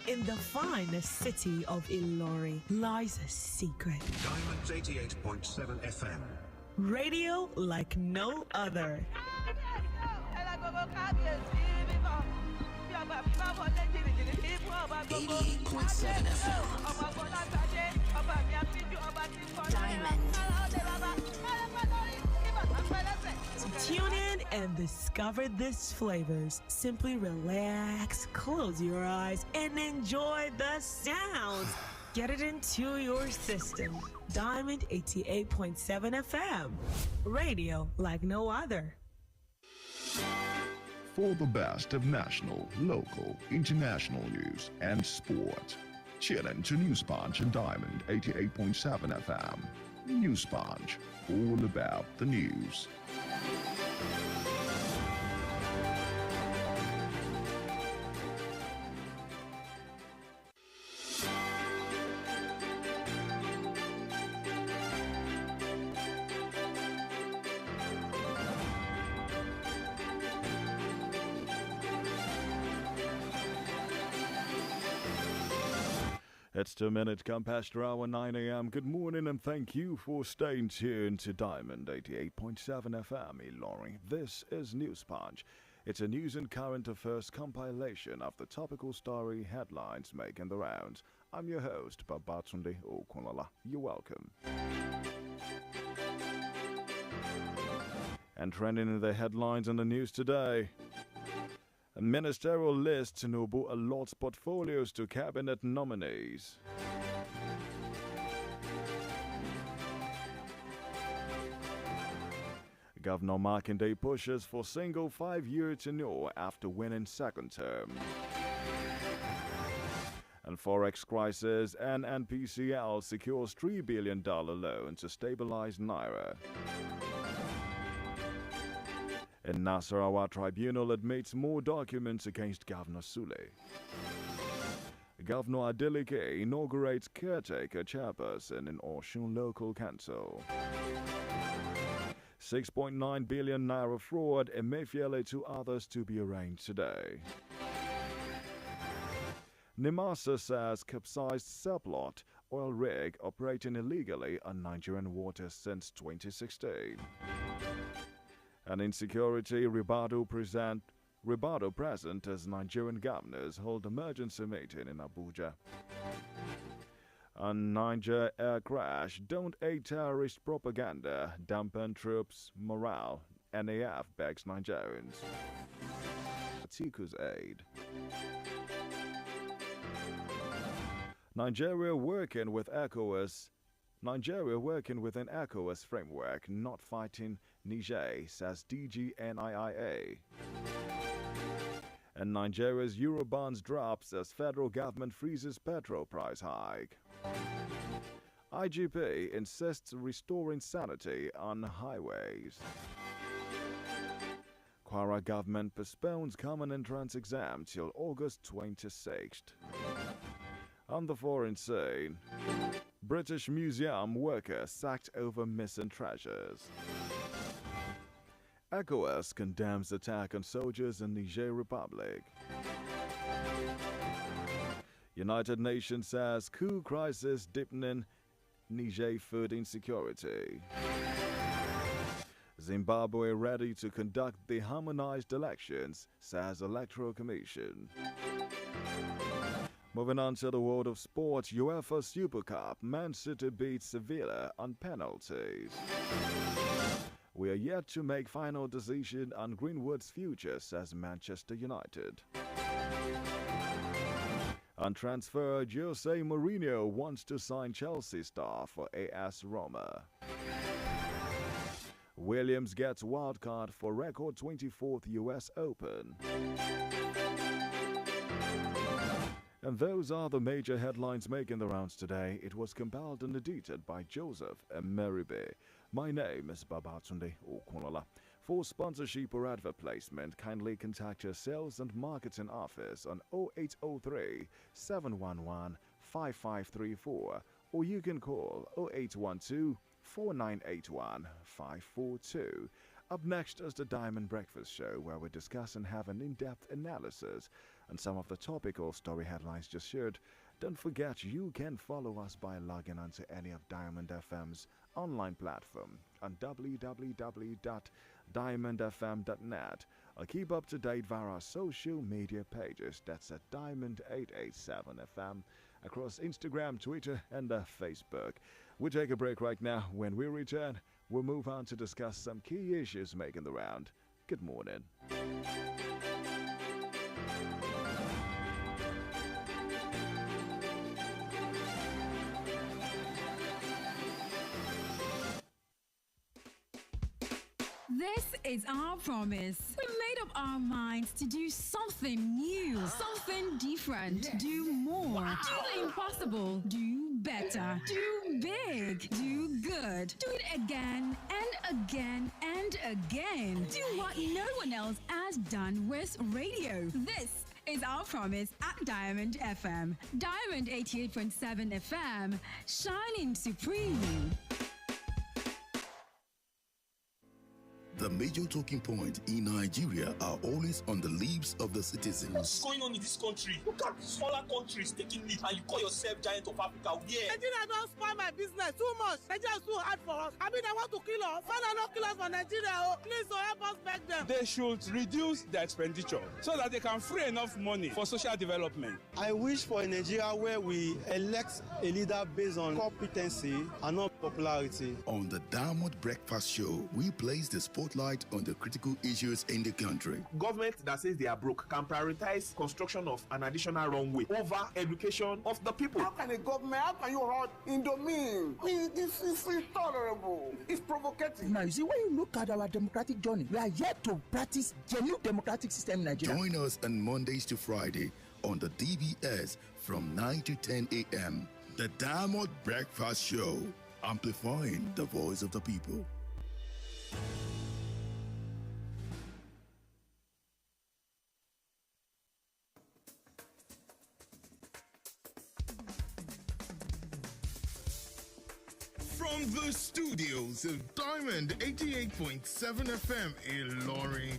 In the finest city of Ilori lies a secret. Diamonds 88.7 FM. Radio like no other. 88.7 FM. Diamond. Tune in and discover these flavors. Simply relax, close your eyes, and enjoy the sounds. Get it into your system. Diamond 88.7 FM. Radio like no other. For the best of national, local, international news and sport, tune in to News Punch and Diamond 88.7 FM. News Punch, all about the news. It's 2 minutes come past hour 9 a.m. Good morning and thank you for staying tuned to Diamond 88.7 FM Ilori. This is News Punch. It's a news and current affairs compilation of the topical story headlines making the rounds. I'm your host, Babatunde Okunlola. You're welcome. And trending in the headlines in the news today. A ministerial list Tinubu allots portfolios to cabinet nominees. Governor Makinde pushes for single 5-year tenure after winning second term. And Forex crisis, and NPCL secures $3 billion loan to stabilize Naira. And Nasarawa Tribunal admits more documents against Governor Sule. Governor Adeleke inaugurates caretaker chairperson in Oshun Local Council. 6.9 billion naira fraud, Emefiele to others to be arraigned today. Nimasa says capsized subplot oil rig operating illegally on Nigerian waters since 2016. And insecurity, rebuttal present as Nigerian governors hold emergency meeting in Abuja. On Niger air crash, don't aid terrorist propaganda, dampen troops' morale, NAF begs Nigerians. Atiku's aid. Nigeria working within ECOWAS framework, not fighting Niger, says DGNIIA. And Nigeria's Eurobonds drops as federal government freezes petrol price hike. IGP insists restoring sanity on highways. Kwara government postpones common entrance exam till August 26th. On the foreign scene, British Museum worker sacked over missing treasures. ECOWAS condemns attack on soldiers in Niger Republic. United Nations says coup crisis deepening Niger food insecurity. Zimbabwe ready to conduct the harmonized elections, says Electoral Commission. Moving on to the world of sports, UEFA Super Cup, Man City beats Sevilla on penalties. We are yet to make final decision on Greenwood's future, says Manchester United. On transfer, Jose Mourinho wants to sign Chelsea star for AS Roma. Williams gets wildcard for record 24th US Open. And those are the major headlines making the rounds today. It was compiled and edited by Joseph Meribe. My name is Babatunde Okunlola. For sponsorship or advert placement, kindly contact your sales and marketing office on 0803 711 5534, or you can call 0812 4981 542. Up next is the Diamond Breakfast Show, where we discuss and have an in-depth analysis and some of the topical story headlines just shared. Don't forget, you can follow us by logging onto any of Diamond FM's online platform on www.diamondfm.net, or keep up to date via our social media pages. That's at Diamond887FM across Instagram, Twitter, and Facebook. We'll take a break right now. When we return, we'll move on to discuss some key issues making the round. Good morning. This is our promise. We made up our minds to do something new, something different, do more, do the impossible, do better, do big, do good, do it again and again and again. Do what no one else has done with radio. This is our promise at Diamond FM. Diamond 88.7 FM, shining supreme. The major talking point in Nigeria are always on the lips of the citizens. What's going on in this country? Look at smaller countries taking lead, and you call yourself giant of Africa. Yeah. Nigeria don't spoil my business too much. Nigeria is too hard for us. I mean, I want to kill us. Father, not kill us for Nigeria. Oh, please, help us beg them. They should reduce their expenditure so that they can free enough money for social development. I wish for a Nigeria where we elect a leader based on competency and not popularity. On the Diamond Breakfast Show, we place the spotlight on the critical issues in the country. Government that says they are broke can prioritize construction of an additional runway over education of the people. How can a government, how can you hurt Indomine? This is intolerable. It's provocative. Now, you see, when you look at our democratic journey, we are yet to practice genuine democratic system in Nigeria. Join us on Mondays to Friday on the DBS from 9 to 10 a.m. The Diamond Breakfast Show, amplifying the voice of the people. From the studios of Diamond 88.7 FM in Lorry,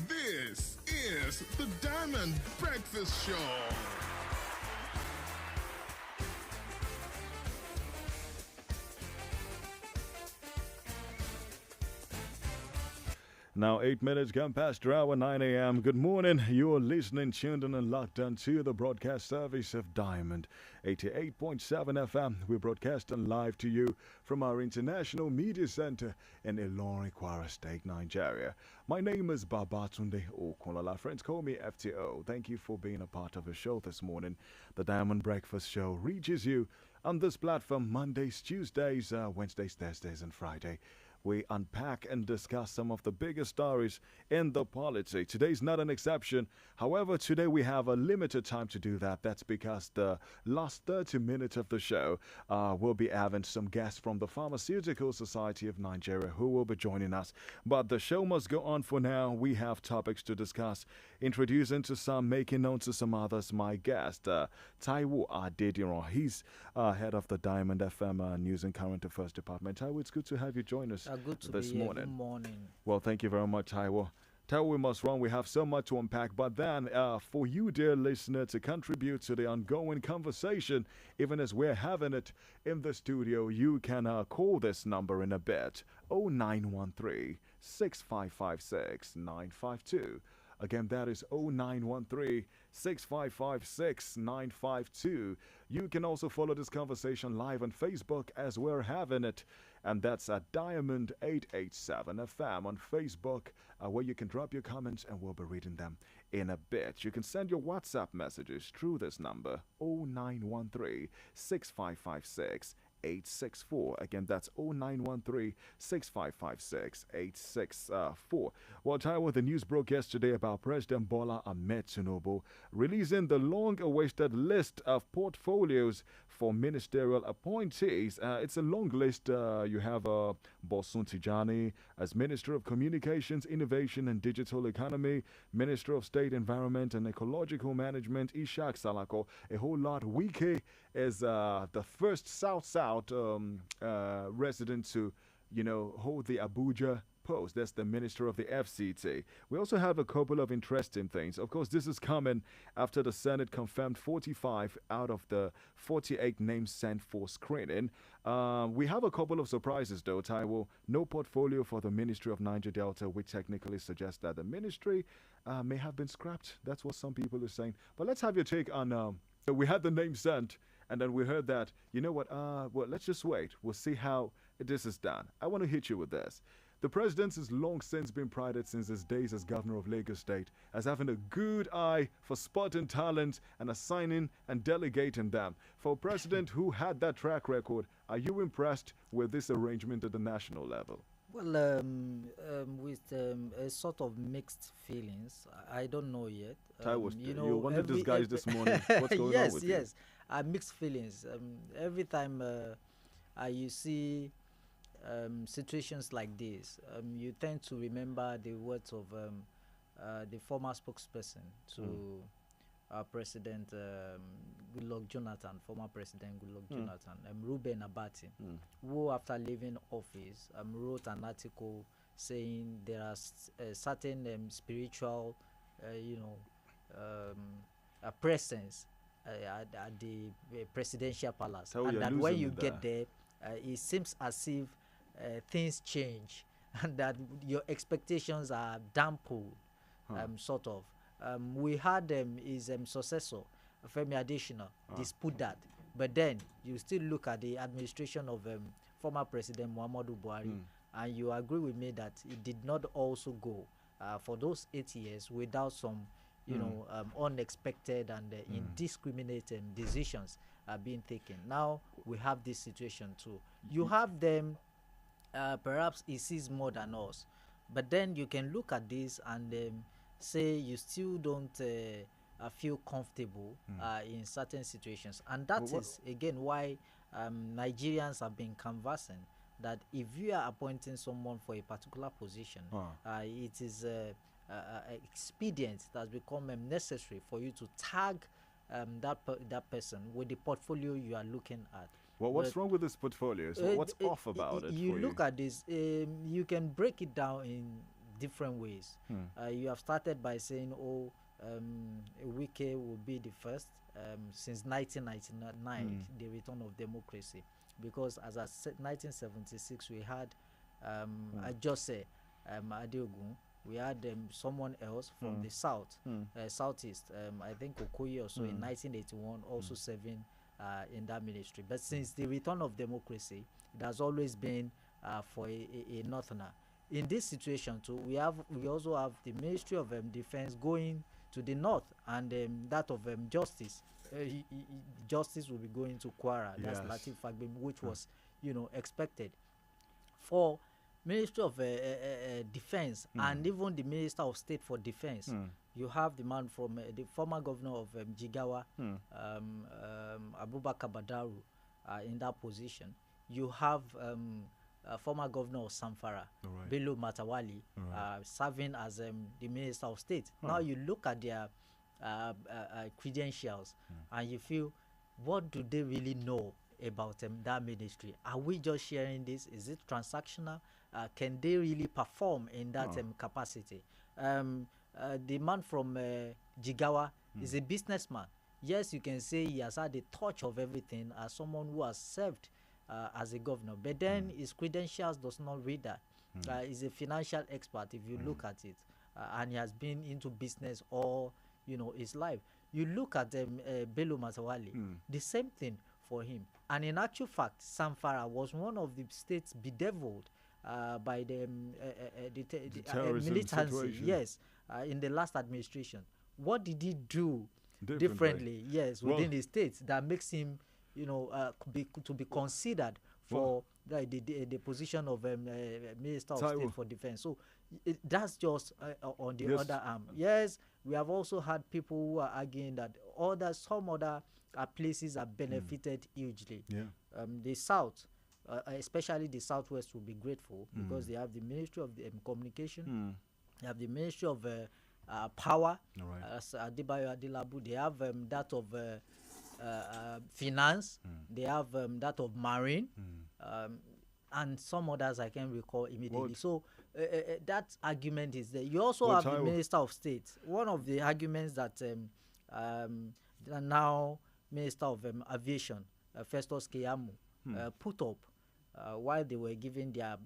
this is the Diamond Breakfast Show. Now 8 minutes gone past hour 9 a.m. Good morning. You're listening, tuned in and locked on to the broadcast service of Diamond 88.7 FM. We're broadcasting live to you from our International Media Center in Ilorin, Kwara State, Nigeria. My name is Babatunde Okunlola. Friends call me FTO. Thank you for being a part of the show this morning. The Diamond Breakfast Show reaches you on this platform Mondays, Tuesdays, Wednesdays, Thursdays, and Friday. We unpack and discuss some of the biggest stories in the polity. Today's not an exception. However, today we have a limited time to do that. That's because the last 30 minutes of the show we'll be having some guests from the Pharmaceutical Society of Nigeria who will be joining us. But the show must go on for now. We have topics to discuss. Introducing to some, making known to some others, my guest, Taiwo Adediran. He's head of the Diamond FM News and Current Affairs Department. Taiwo, it's good to have you join us this morning. Good morning. Well, thank you very much, Taiwo. Taiwo, we must run. We have so much to unpack. But then, for you, dear listener, to contribute to the ongoing conversation, even as we're having it in the studio, you can call this number in a bit, 0913 6556 952. Again, that is 0913 6556 952. You can also follow this conversation live on Facebook as we're having it. And that's at Diamond 887 FM on Facebook, where you can drop your comments and we'll be reading them in a bit. You can send your WhatsApp messages through this number, 0913 6556 864. Again, that's 0913 6556 864. Well, Taiwo, the news broke yesterday about President Bola Ahmed Tinubu releasing the long-awaited list of portfolios for ministerial appointees. It's a long list. You have Bosun Tijani as Minister of Communications, Innovation and Digital Economy, Minister of State Environment and Ecological Management, Ishak Salako, a whole lot. Wike is the first South resident to, hold the Abuja post. That's the Minister of the FCT. We also have a couple of interesting things. Of course, this is coming after the Senate confirmed 45 out of the 48 names sent for screening. We have a couple of surprises, though, Taiwo. No portfolio for the Ministry of Niger Delta, which technically suggests that the ministry may have been scrapped. That's what some people are saying. But let's have your take on... we had the name sent, and then we heard that, you know what, well, let's just wait. We'll see how this is done. I want to hit you with this. The president has long since been prided since his days as governor of Lagos State as having a good eye for spotting talent and assigning and delegating them. For a president who had that track record, are you impressed with this arrangement at the national level? Well, with a sort of mixed feelings. I don't know yet. You one of these guys this morning. What's going on with you? Yes, mixed feelings. Every time you see situations like this, you tend to remember the words of the former spokesperson to President Goodluck Jonathan, former President Goodluck Jonathan, Ruben Abati, who after leaving office wrote an article saying there are certain spiritual, presence at the presidential palace, and that when you get there, it seems as if things change and that your expectations are dampened, sort of. We had his successor, Femi Adesina, dispute that. But then you still look at the administration of former President Muhammadu Buhari, and you agree with me that it did not also go for those 8 years without some, unexpected and indiscriminate decisions being taken. Now we have this situation too. You have them, perhaps he sees more than us, but then you can look at this and say you still don't feel comfortable in certain situations, and that is again why Nigerians have been conversing that if you are appointing someone for a particular position, it is expedient that has become necessary for you to tag that person with the portfolio you are looking at. Well, what's wrong with this portfolio? So what's off about it? You look at this, you can break it down in different ways. You have started by saying, Wike will be the first since 1999, the return of democracy, because as I said, 1976 we had I just say Adeogun, we had someone else from the south, southeast, I think Okoye also in 1981 also serving in that ministry. But since the return of democracy, it has always been for a northerner. In this situation too, we also have the Ministry of Defense going to the north, and that of justice. Justice will be going to Kwara. That's Latif Fagbemi, which was, expected. For Ministry of Defense and even the Minister of State for Defense, you have the man from the former governor of Jigawa, Abubakar Badaru, in that position. You have former governor of Samfara, Bello Matawali, serving as the Minister of State. Now you look at their credentials and you feel, what do they really know about that ministry? Are we just sharing this? Is it transactional? Can they really perform in that capacity? The man from Jigawa is a businessman. Yes, you can say he has had a touch of everything as someone who has served as a governor, but then his credentials does not read that. He's a financial expert if you look at it, and he has been into business all his life. You look at Bello Matawali, the same thing for him. And in actual fact, Samfara was one of the states bedeviled by the militancy. Yes, in the last administration. What did he do differently? Yes, within the states that makes him, to be considered for the position of Minister of State for Defense. So that's just on the other arm. Yes, we have also had people who are arguing that some other places are benefited hugely. The South, especially the Southwest, will be grateful because they have the Ministry of Communication, they have the Ministry of Power, Adebayo Adelabu, they have that of Finance, they have that of Marine, and some others I can't recall immediately. So that argument is there. You also have the Minister of State. One of the arguments that the now Minister of Aviation, Festus Keyamo, put up while they were giving their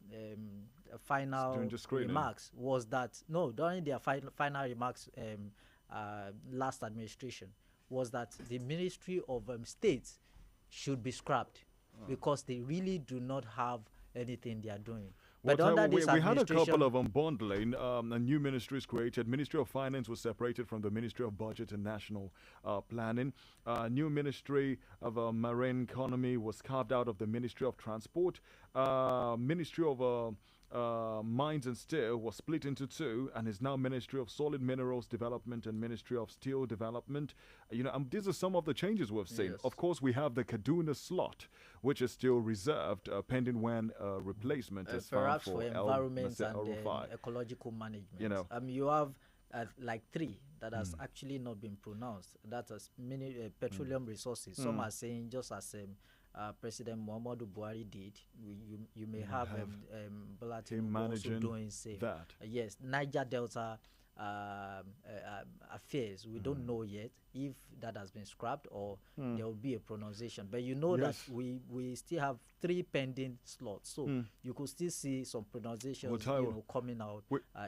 final remarks was that, no, during their final remarks last administration, was that the Ministry of State should be scrapped because they really do not have anything they are doing. But under this we had a couple of unbundling. A new ministry is created. Ministry of Finance was separated from the Ministry of Budget and National Planning. New Ministry of Marine Economy was carved out of the Ministry of Transport. Ministry of Mines and Steel was split into two and is now Ministry of Solid Minerals Development and Ministry of Steel Development. These are some of the changes we've seen. Yes. Of course, we have the Kaduna slot, which is still reserved pending when replacement is found for environment and ecological management. You have like three that has actually not been pronounced. That is petroleum resources. Some are saying just as President Muhammadu Buhari did, you may have Bola Tinubu also doing same. That. Yes, Niger Delta affairs. We don't know yet if that has been scrapped or there will be a pronunciation. But that we still have 3 pending slots, so you could still see some pronunciations coming out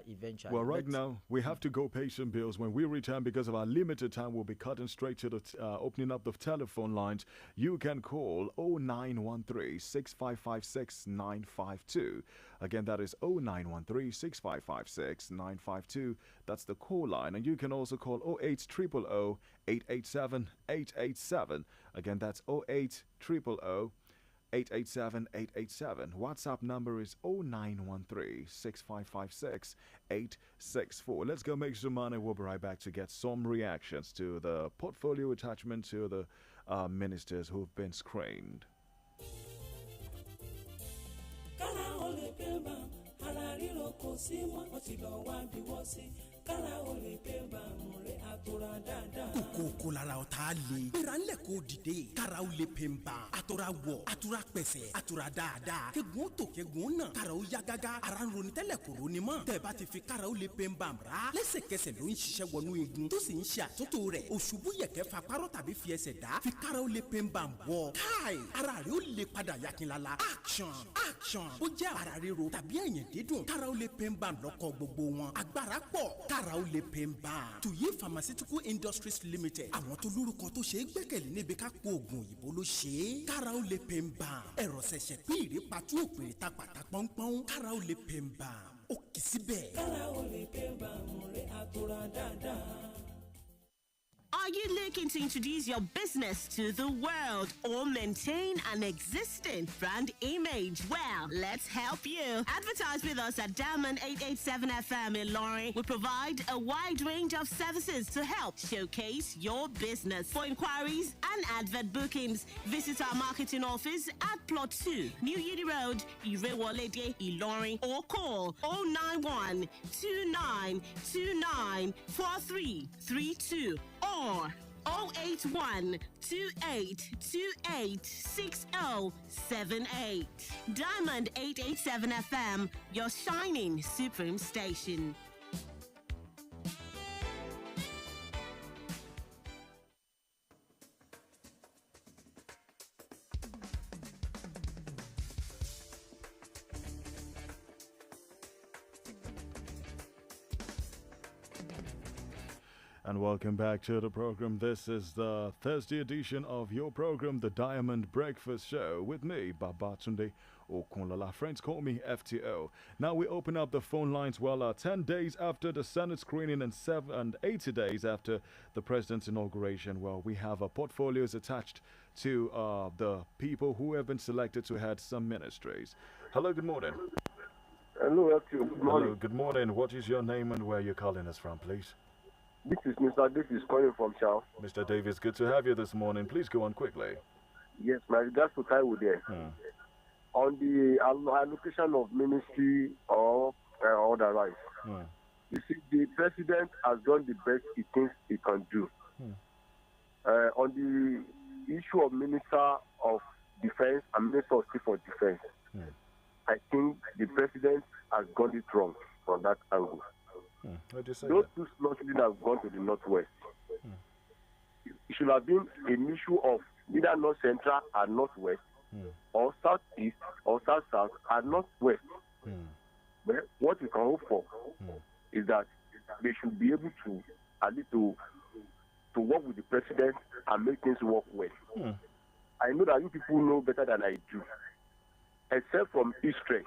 eventually. Well, right now we have to go pay some bills. When we return, because of our limited time, we'll be cutting straight to the opening up the telephone lines. You can call 0913-6556-952. Again, that is 0913-6556-952. That's the call line. And you can also call 08000-887-887. Again, that's 08000-887-887. WhatsApp number is 0913-6556-864. Let's go make some money. We'll be right back to get some reactions to the portfolio attachment to the ministers who've been screened. kókó lára ọ̀tá le. ìrànlẹ̀ kò dìde. kára ó lè pè ń bá. àtúrà wọ̀ àtúrà pẹ̀sẹ̀ àtúrà dáadáa. kegun tó kegun náà. kára ó yá gágá. ara ń ronú tẹ́lẹ̀ kò ronú mọ́. tẹ̀ bá ti fi kára ó lè pè ń bá ra. lẹ́sẹ̀kẹsẹ̀ ló ń ṣiṣẹ́ wọnú igun. tó sì ń ṣe àtúntò rẹ̀. òṣùbù yẹ̀kẹ́ fa párọ̀ tàbí fi ẹsẹ̀ dá. fi kára ó lè pè ń bá wọ̀. káì ara rẹ̀ ó lè padà yakinlala. action ó jẹ́ ara ríro tàbí ẹ̀yìn dídùn. kára ó lè pè ń bá lọ́kọ̀ gbogbo wọn. agbára pọ̀. kára ó lè pè ń bá. tuyi pharmaceutical industries limited. àwọn tó lórúkọ tó ṣe é gbẹ́kẹ̀lé níbi ká po oògùn òyìnbó ló ṣe é. kára ó lè pè ń bá. ẹ̀rọ ṣẹ̀ṣẹ̀ pín ìrèpàtú òpèrè ta pàtà pọ́npọ́n. kára ó lè pè ń bá. ó kì í síbẹ̀. kára ó lè pè ń bá múre àtúrà dáadáa. Are you looking to introduce your business to the world or maintain an existing brand image? Well, let's help you. Advertise with us at Diamond 887 FM in Loring. We provide a wide range of services to help showcase your business. For inquiries and advert bookings, visit our marketing office at Plot 2, New Uni Road, Irewolede, Ilorin, or call 091 2929 4332 or 081 2828 6078. Diamond 887 FM, your shining supreme station. And welcome back to the program. This is the Thursday edition of your program, The Diamond Breakfast Show, with me, Babatunde Okunlola. Friends call me FTO. Now we open up the phone lines. 10 days after the Senate screening and 80 days after the President's inauguration, we have portfolios attached to the people who have been selected to head some ministries. Hello, good morning. Hello, FTO. Good morning. Hello, good morning. What is your name and where you're calling us from, please? This is Mr. Davis calling from Chow. Mr. Davis, good to have you this morning. Please go on quickly. Yes, my regards to Taiwo there. On the allocation of ministry or otherwise, you see, the president has done the best he thinks he can do. On the issue of Minister of Defense and Minister of Chief of Defense, I think the president has got it wrong from that angle. How do you say Those that? two slots shouldn't have gone to the northwest. It should have been an issue of either north central and northwest, or southeast or south and northwest. But what we can hope for is that they should be able to at least to work with the president and make things work well. I know that you people know better than I do, except from history,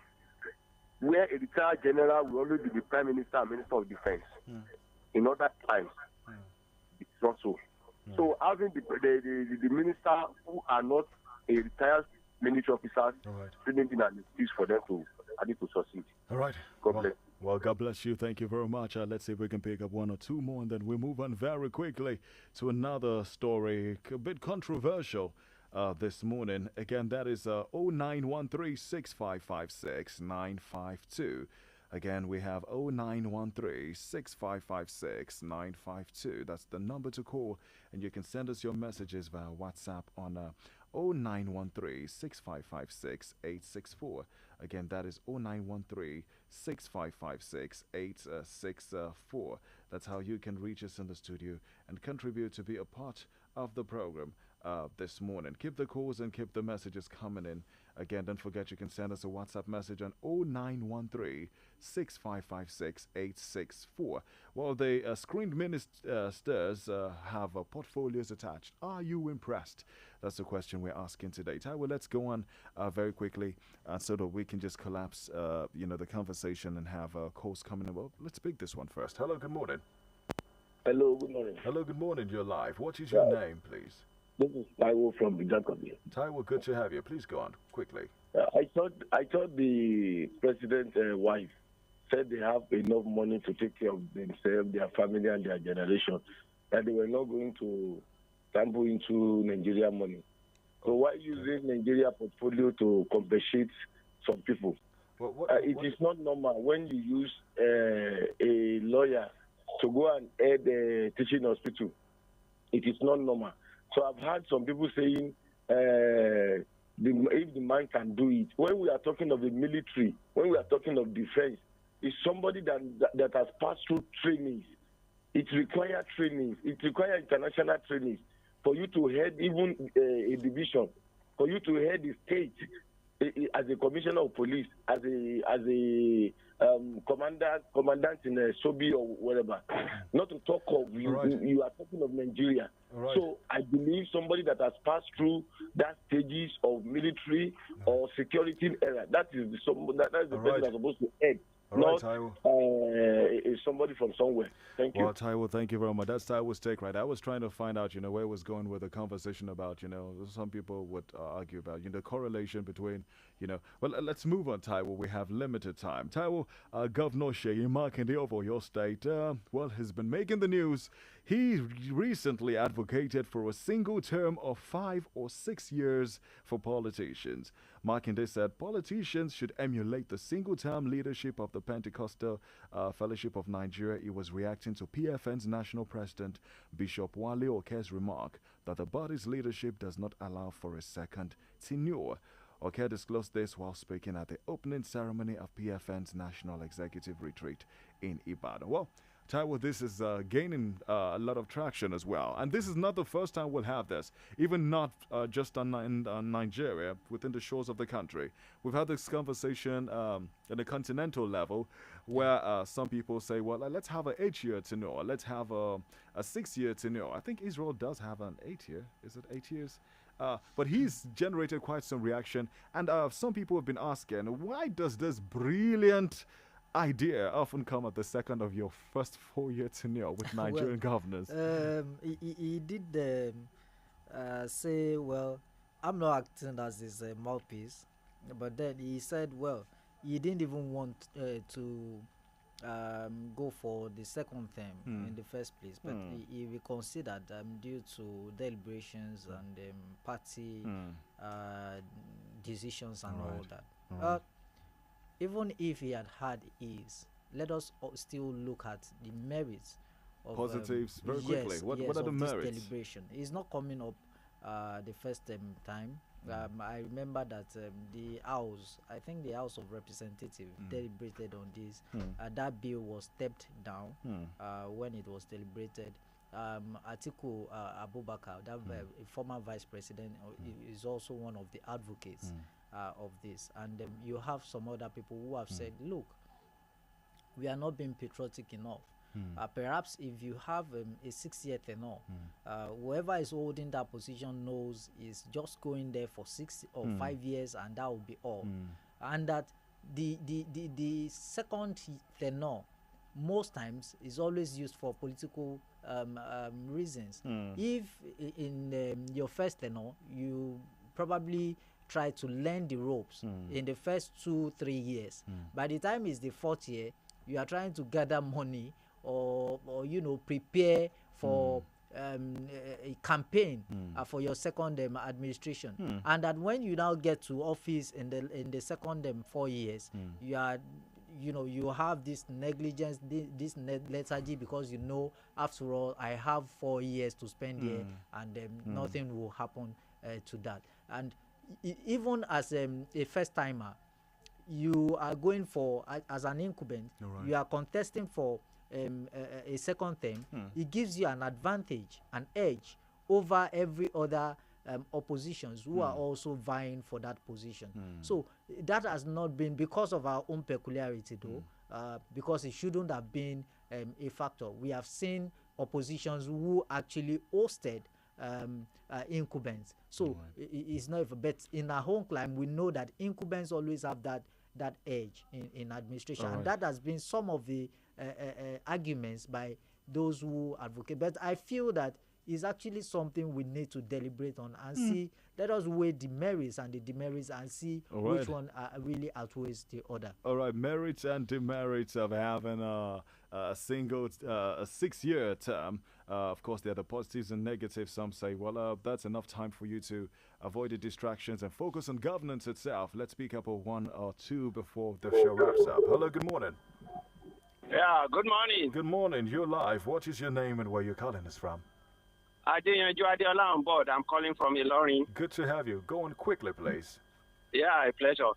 where a retired general will always be the prime minister and minister of defense. In other times, it's not so. So having the minister who are not a retired military officers shouldn't be an excuse for them to succeed. All right. God bless. Well, God bless you. Thank you very much. Let's see if we can pick up one or two more, and then we move on very quickly to another story, a bit controversial this morning. Again, that is 0913-6556-952. Again, we have 0913-6556-952. That's the number to call, and you can send us your messages via WhatsApp on 0913-6556-864. Again, that is 0913-6556-864. That's how you can reach us in the studio and contribute to be a part of the program this morning. Keep the calls and keep the messages coming in. Again, don't forget you can send us a WhatsApp message on 0913-6556-864. Well, the screened ministers have portfolios attached. Are you impressed? That's the question we're asking today. Taiwo, let's go on very quickly so that we can just collapse the conversation and have calls coming in. Well, let's pick this one first. Hello, good morning. Hello, good morning. Hello, good morning. You're live. What is your name, please? This is Taiwo from Bijankobi. Taiwo, good to have you. Please go on quickly. I thought the president's wife said they have enough money to take care of themselves, their family, and their generation, that they were not going to sample into Nigeria money. So why using Nigeria portfolio to compensate some people? It is not normal when you use a lawyer to go and aid a teaching hospital. It is not normal. So I've heard some people saying if the man can do it. When we are talking of the military, when we are talking of defense, it's somebody that has passed through trainings. It requires trainings. It requires international trainings for you to head even a division, for you to head the state as a commissioner of police, as a commandant in a Sobi or whatever. Not to talk of you are talking of Nigeria. So I believe somebody that has passed through that stages of military or security era, that is the person that's supposed to head. Not somebody from somewhere. Thank you. Well, Taiwo, thank you very much. That's Taiwo's take, right? I was trying to find out, where it was going with the conversation about, some people would argue about, correlation between, Well, let's move on, Taiwo. We have limited time. Taiwo, Governor Seyi Makinde of Oyo State, has been making the news. He recently advocated for a single term of 5 or 6 years for politicians. Makinde said politicians should emulate the single-term leadership of the Pentecostal Fellowship of Nigeria. He was reacting to PFN's national president, Bishop Wale Oke's remark that the body's leadership does not allow for a second tenure. Oke disclosed this while speaking at the opening ceremony of PFN's national executive retreat in Ibadan. Well, Taiwo, this is gaining a lot of traction as well. And this is not the first time we'll have this, even not just in Nigeria, within the shores of the country. We've had this conversation at a continental level where some people say, well, let's have an 8-year tenure. Let's have a 6-year tenure. I think Israel does have an 8-year. Is it 8 years? But he's generated quite some reaction. And some people have been asking, why does this brilliant idea often come at the second of your first 4-year tenure with Nigerian governors? He did say, well, I'm not acting as his mouthpiece, but then he said, well, he didn't even want to go for the second term in the first place, but he reconsidered due to deliberations and party decisions and all that. Even if he had his, let us still look at the merits of positives very quickly. What are the merits? Deliberation. He's not coming up the first time. I remember that the House, I think the House of Representatives deliberated on this. That bill was stepped down when it was deliberated. Atiku Abubakar, that former vice president, is also one of the advocates of this. And you have some other people who have said, look, we are not being patriotic enough. Perhaps if you have a 6-year tenure, whoever is holding that position knows is just going there for 6 or 5 years, and that will be all. And that the second tenure most times is always used for political reasons. If in your first tenure you probably try to learn the ropes in the first 2-3 years, by the time it's the 4th year, you are trying to gather money or prepare for a campaign for your second administration, and that when you now get to office in the second 4 years, you are you have this negligence, this lethargy, because after all, I have 4 years to spend here, and nothing will happen to that. And even as a first timer, you are going for as an incumbent, you are contesting for a second term. It gives you an advantage, an edge over every other oppositions who are also vying for that position. So that has not been because of our own peculiarity, though, because it shouldn't have been a factor. We have seen oppositions who actually hosted incumbents. So it's not, but in our home climate, we know that incumbents always have that edge in administration, and that has been some of the arguments by those who advocate. But I feel that is actually something we need to deliberate on and see. Let us weigh the merits and the demerits and see which one really outweighs the other. All right, merits and demerits of having a 6-year term. Of course, there are the positives and negatives. Some say, well, that's enough time for you to avoid the distractions and focus on governance itself. Let's pick up one or two before the show wraps up. Hello, good morning. Yeah, good morning. Good morning. You're live. What is your name and where you're calling us from? Adiola on board. I'm calling from Ilorin. Good to have you. Go on quickly, please. Yeah, a pleasure.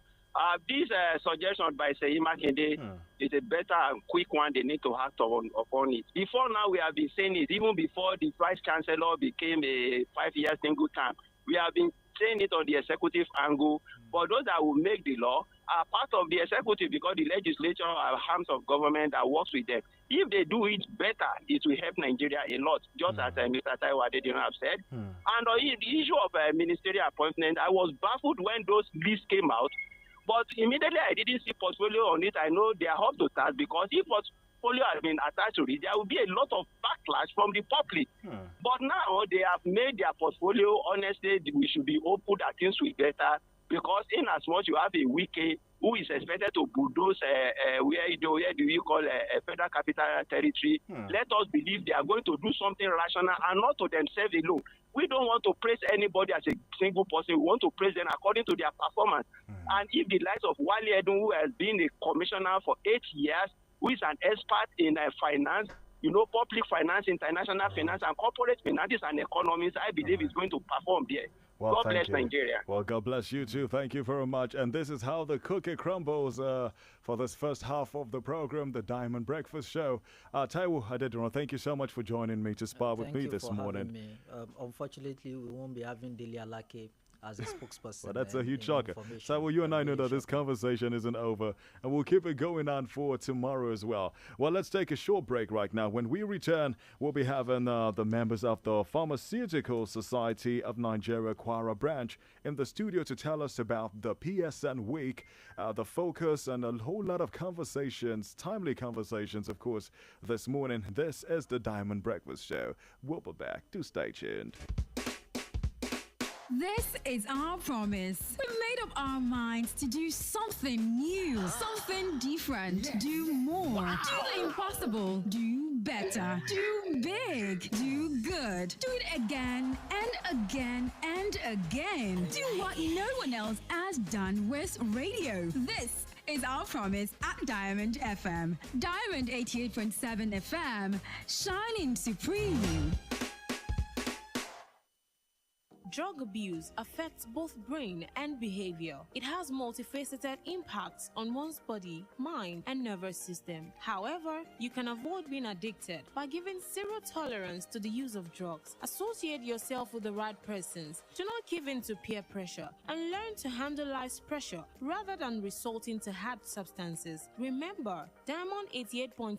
This suggestion by Seyi Makinde is a better and quick one. They need to act upon it. Before now, we have been saying it. Even before the Vice Chancellor became a 5-year single term, we have been saying it on the executive angle. But those that will make the law are part of the executive, because the legislature are arms of government that works with them. If they do it better, it will help Nigeria a lot, just as Mr. Taiwo Adedina have said. And on the issue of ministerial appointment, I was baffled when those lists came out. But immediately I didn't see portfolio on it. I know they are up to task, because if portfolio has been attached to it, there will be a lot of backlash from the public. But now they have made their portfolio. Honestly, we should be hopeful that things will be better, because in as much you have a Wike who is expected to bulldoze where do you call a federal capital territory, let us believe they are going to do something rational and not to themselves alone. We don't want to praise anybody as a single person. We want to praise them according to their performance. And if the likes of Wale Edun, who has been a commissioner for 8 years, who is an expert in finance, public finance, international finance, and corporate finance and economics, I believe is going to perform there. Well, God bless Nigeria. Well, God bless you too. Thank you very much. And this is how the cookie crumbles for this first half of the program, the Diamond Breakfast Show. Taiwo Adedina, thank you so much for joining me to spar with me this morning. Thank you for having me. Unfortunately, we won't be having Dele Alake as a spokesperson. Well, that's a huge shocker. So, you and I know that this conversation isn't over, and we'll keep it going on for tomorrow as well. Well, let's take a short break right now. When we return, we'll be having the members of the Pharmaceutical Society of Nigeria Kwara branch in the studio to tell us about the PSN week, the focus, and a whole lot of conversations, timely conversations, of course, this morning. This is the Diamond Breakfast Show. We'll be back. Do stay tuned. This is our promise. We made up our minds to do something new, something different, do more, do the impossible, do better, do big, do good, do it again and again and again. Do what no one else has done with radio. This is our promise at Diamond FM. Diamond 88.7 FM, shining supreme. Drug abuse affects both brain and behavior. It has multifaceted impacts on one's body, mind, and nervous system. However, you can avoid being addicted by giving zero tolerance to the use of drugs. Associate yourself with the right persons. Do not give in to peer pressure and learn to handle life's pressure rather than resorting to hard substances. Remember, Diamond 88.7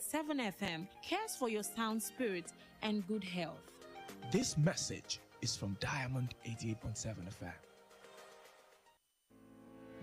FM cares for your sound spirit and good health. This message is from Diamond 88.7 FM.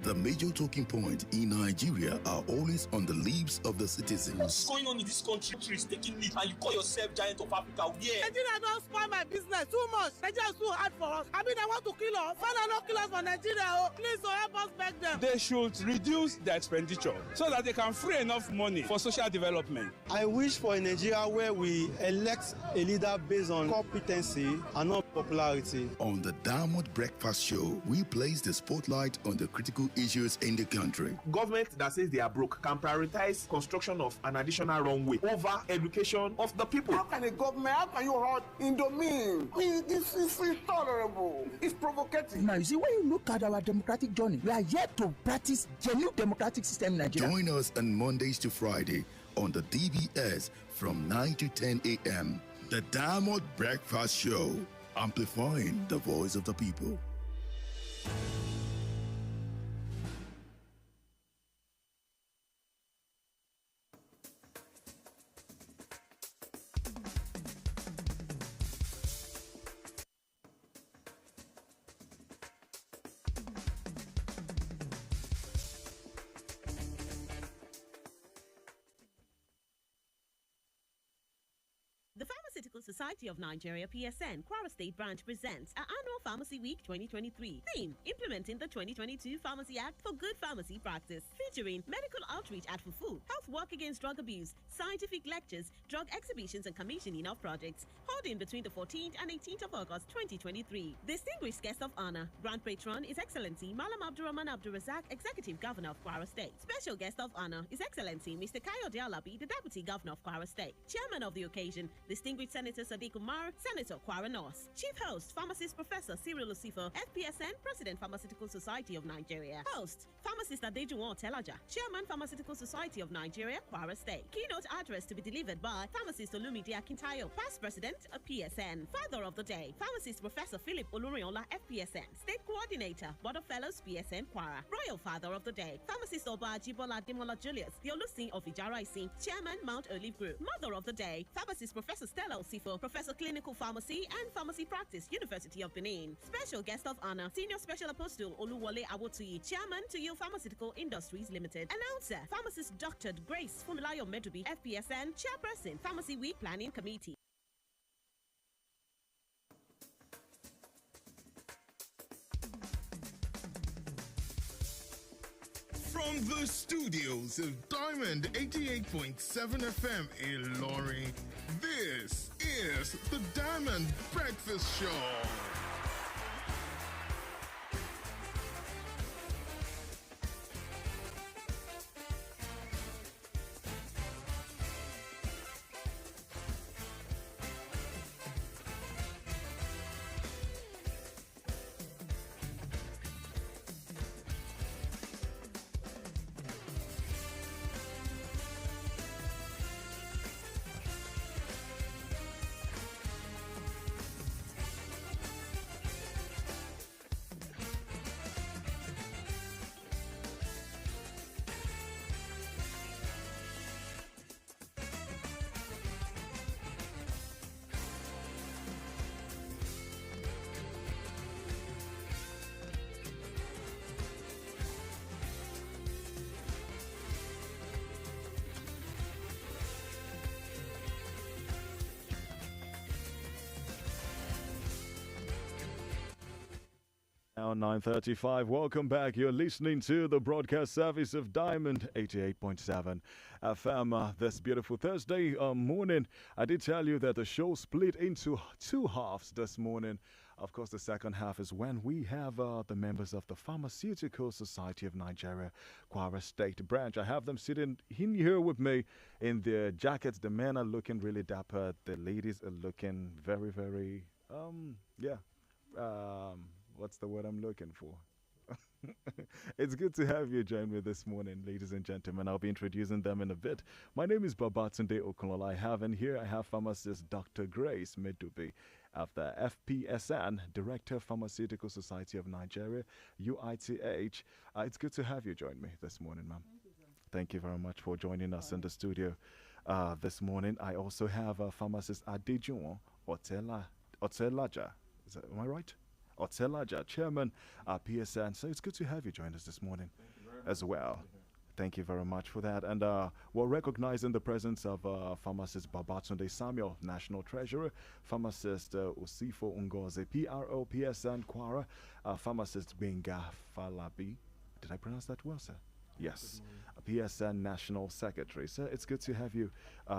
The major talking points in Nigeria are always on the lips of the citizens. What's going on in this country is taking lead, and you call yourself giant of Africa? Yeah. Nigeria don't spoil my business too much. Nigeria is too hard for us. I mean, I want to kill us. Father, not kill us for Nigeria. Oh, please, help us beg them. They should reduce their expenditure so that they can free enough money for social development. I wish for a Nigeria where we elect a leader based on competency and not popularity. On the Diamond Breakfast Show, we place the spotlight on the critical issues in the country. Government that says they are broke can prioritize construction of an additional runway over education of the people. How can a government, how can you hurt Indomine? This is intolerable. It's provocative. Now, you see, when you look at our democratic journey, we are yet to practice genuine democratic system in Nigeria. Join us on Mondays to Friday on the DBS from 9 to 10 a.m. The Diamond Breakfast Show, amplifying the voice of the people. The Pharmaceutical Society of Nigeria PSN Kwara State Branch presents our annual Pharmacy Week 2023. Theme: Implementing the 2022 Pharmacy Act for Good Pharmacy Practice. Featuring medical outreach at Fufu, health work against drug abuse, scientific lectures, drug exhibitions and commissioning of projects. Holding between the 14th and 18th of August 2023. Distinguished guest of honor, Grand Patron His Excellency Malam Abdurrahman Abdurrazak, Executive Governor of Kwara State. Special guest of honor, His Excellency Mr. Kayode Alabi, the Deputy Governor of Kwara State. Chairman of the occasion, Distinguished Senator Sadiq Umar, Senator Kwara North. Chief host, Pharmacist Professor Cyril Lucifer, FPSN, President Pharmaceutical Society of Nigeria. Host, Pharmacist Adejuwon Telaja, Chairman Pharmaceutical Society of Nigeria, Kwara State. Keynote address to be delivered by Pharmacist Olumide Akintayo, Past President of PSN. Father of the Day, Pharmacist Professor Philip Oluriola, FPSN. State Coordinator, Board of Fellows, PSN Kwara. Royal Father of the Day, Pharmacist Oba Jibola Demola Julius, the Olusin of Ijaraisi, Chairman Mount Olive Group. Mother of the Day, Pharmacist Professor Stella Osifo, Professor Clinical Pharmacy and Pharmacy Practice, University of Benin. Special Guest of Honor, Senior Special Apostle Oluwole Awotuyi, Chairman to You Pharmaceutical Industries Limited. Announcer, Pharmacist Dr. Grace Fumilayo Medubi, FPSN, Chairperson, Pharmacy Week Planning Committee. From the studios of Diamond 88.7 FM in Lorry, this is the Diamond Breakfast Show. Now 9:35. Welcome back. You're listening to the broadcast service of Diamond 88.7 FM. This beautiful Thursday morning, I did tell you that the show split into two halves this morning. Of course, the second half is when we have the members of the Pharmaceutical Society of Nigeria, Kwara State Branch. I have them sitting in here with me in their jackets. The men are looking really dapper. The ladies are looking very, very, what's the word I'm looking for? It's good to have you join me this morning, ladies and gentlemen. I'll be introducing them in a bit. My name is Babatunde Okunlola. I have pharmacist Dr. Grace Medubi of the FPSN, Director Pharmaceutical Society of Nigeria, UITH. It's good to have you join me this morning, ma'am. Thank you very much for joining us in the studio this morning. I also have pharmacist Adejuwon Otelaja. Am I right? Otelaja, Chairman PSN. So it's good to have you join us this morning as well. Thank you very much for that. And we're recognizing the presence of pharmacist Babatunde Samuel, National Treasurer, pharmacist Usifo Ungoze, PRO, PSN Kwara, pharmacist Benga Falabi. Did I pronounce that well, sir? Yes, PSN National Secretary. Sir, it's good to have you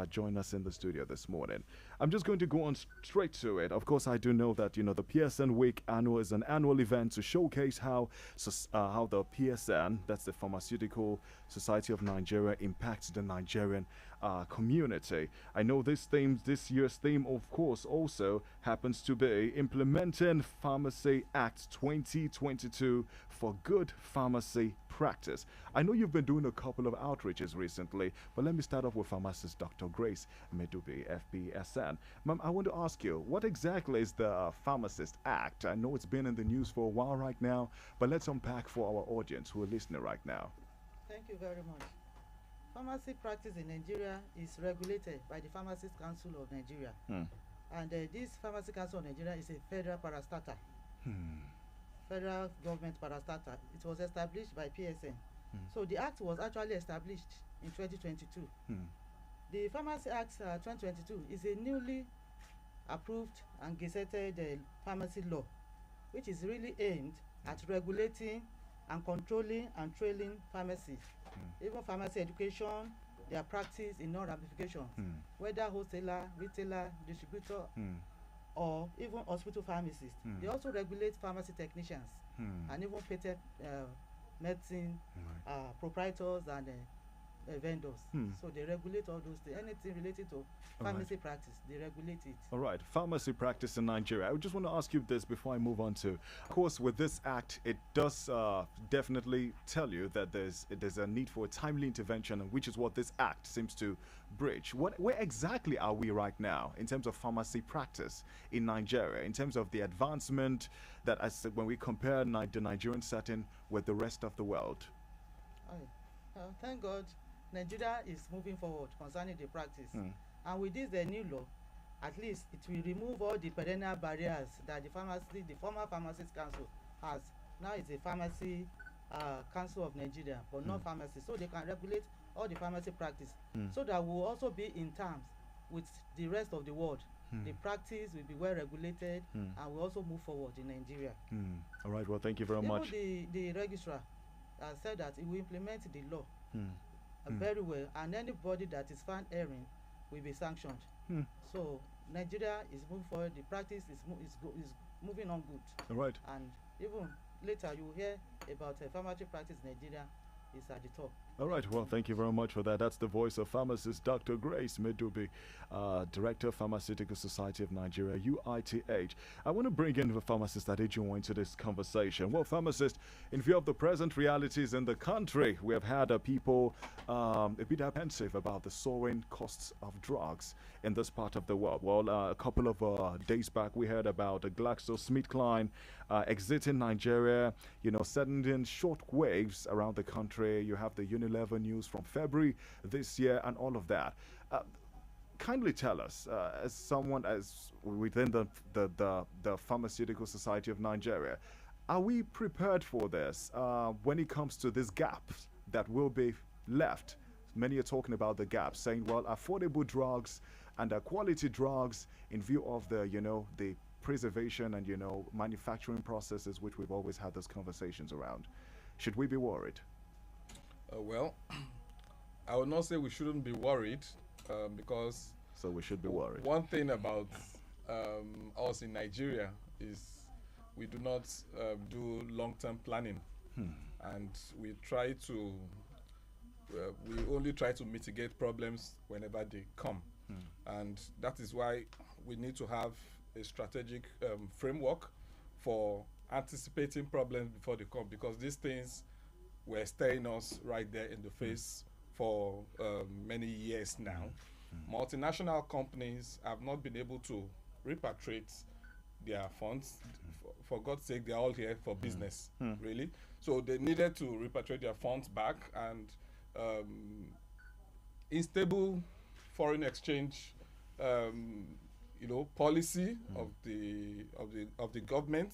join us in the studio this morning. I'm just going to go on straight to it. Of course, I do know that, the PSN Week annual is an annual event to showcase how the PSN, that's the Pharmaceutical Society of Nigeria, impacts the Nigerian community. I know this year's theme, of course, also happens to be implementing Pharmacy Act 2022 for good pharmacy practice. I know you've been doing a couple of outreaches recently, but let me start off with pharmacist Dr. Grace Medubi, FPSN. Ma'am, I want to ask you, what exactly is the Pharmacist Act? I know it's been in the news for a while right now, but let's unpack for our audience who are listening right now. Thank you very much. Pharmacy practice in Nigeria is regulated by the Pharmacist Council of Nigeria. And this Pharmacy Council of Nigeria is a federal parastatal. Federal government parastatal. It was established by PSN. So the act was actually established in 2022. The Pharmacy Act 2022 is a newly approved and gazetted pharmacy law, which is really aimed at regulating and controlling and trailing pharmacies, even pharmacy education, their practice in all ramifications, whether wholesaler, retailer, distributor, or even hospital pharmacists. They also regulate pharmacy technicians and even patent medicine proprietors and vendors. So they regulate all those things. Anything related to pharmacy practice, they regulate it. All right, pharmacy practice in Nigeria. I just want to ask you this before I move on to, of course, with this act, it does definitely tell you that there's a need for a timely intervention, which is what this act seems to bridge. Where exactly are we right now in terms of pharmacy practice in Nigeria, in terms of the advancement that, when we compare the Nigerian setting with the rest of the world? Thank God, Nigeria is moving forward concerning the practice. And with this new law, at least it will remove all the perennial barriers that the former Pharmacist Council has. Now it's a Pharmacy Council of Nigeria, but not pharmacy. So they can regulate all the pharmacy practice. So that will also be in terms with the rest of the world. The practice will be well regulated and will also move forward in Nigeria. All right, well, thank you very much. The registrar said that he will implement the law very well, and anybody that is found erring will be sanctioned. So Nigeria is moving forward. The practice is moving on good. All right. And even later you will hear about pharmacy practice in Nigeria is at the top. All right, well, thank you very much for that. That's the voice of pharmacist Dr. Grace Medubi, Director of Pharmaceutical Society of Nigeria, UITH. I want to bring in the pharmacist Adejuwon into this conversation. Well, pharmacist, in view of the present realities in the country, we have had people a bit apprehensive about the soaring costs of drugs in this part of the world. Well, a couple of days back, we heard about GlaxoSmithKline exiting Nigeria, sending short waves around the country. You have the Unilever news from February this year and all of that. Kindly tell us, as someone within the Pharmaceutical Society of Nigeria, are we prepared for this when it comes to these gaps that will be left? Many are talking about the gaps, saying, well, affordable drugs and quality drugs in view of the preservation and manufacturing processes, which we've always had those conversations around. Should we be worried? Well, I would not say we shouldn't be worried because. So we should be worried. One thing about us in Nigeria is we do not do long-term planning, and we try to. We only try to mitigate problems whenever they come, and that is why we need to have a strategic framework for anticipating problems before they come, because these things were staring us right there in the face for many years now. Multinational companies have not been able to repatriate their funds. For God's sake, they're all here for business, really. So they needed to repatriate their funds back, and unstable foreign exchange, policy of the government,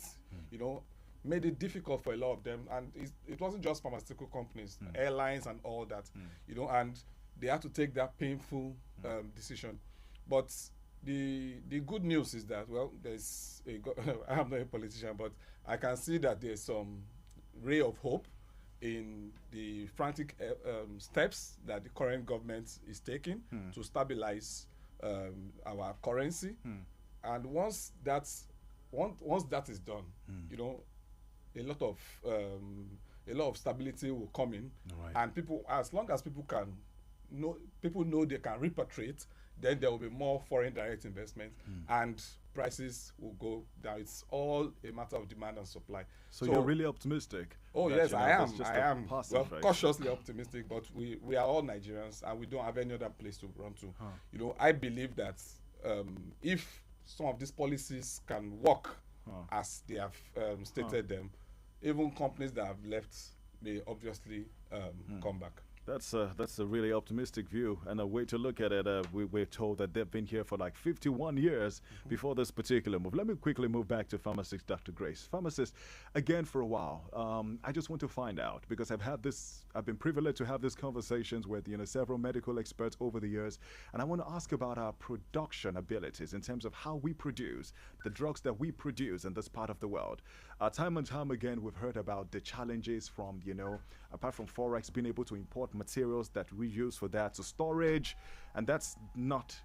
made it difficult for a lot of them. And it wasn't just pharmaceutical companies, airlines and all that, and they had to take that painful decision. But the good news is that, well, there's I'm not a politician, but I can see that there's some ray of hope in the frantic steps that the current government is taking to stabilize our currency. And once that is done, a lot of stability will come in, and people, as long as people know they can repatriate, then there will be more foreign direct investment, and prices will go down. It's all a matter of demand and supply. So you're really optimistic? Oh yes, I am. Well, cautiously optimistic, but we are all Nigerians, and we don't have any other place to run to. I believe that if some of these policies can work as they have stated them, even companies that have left may obviously come back. That's a really optimistic view and a way to look at it. We're told that they've been here for like 51 years before this particular move. Let me quickly move back to pharmacist Dr. Grace. Pharmacist, again for a while, I just want to find out, because I've been privileged to have these conversations with several medical experts over the years, and I want to ask about our production abilities in terms of how we produce the drugs that we produce in this part of the world. Time and time again, we've heard about the challenges from, apart from Forex, being able to import materials that we use for that to storage, and that's not,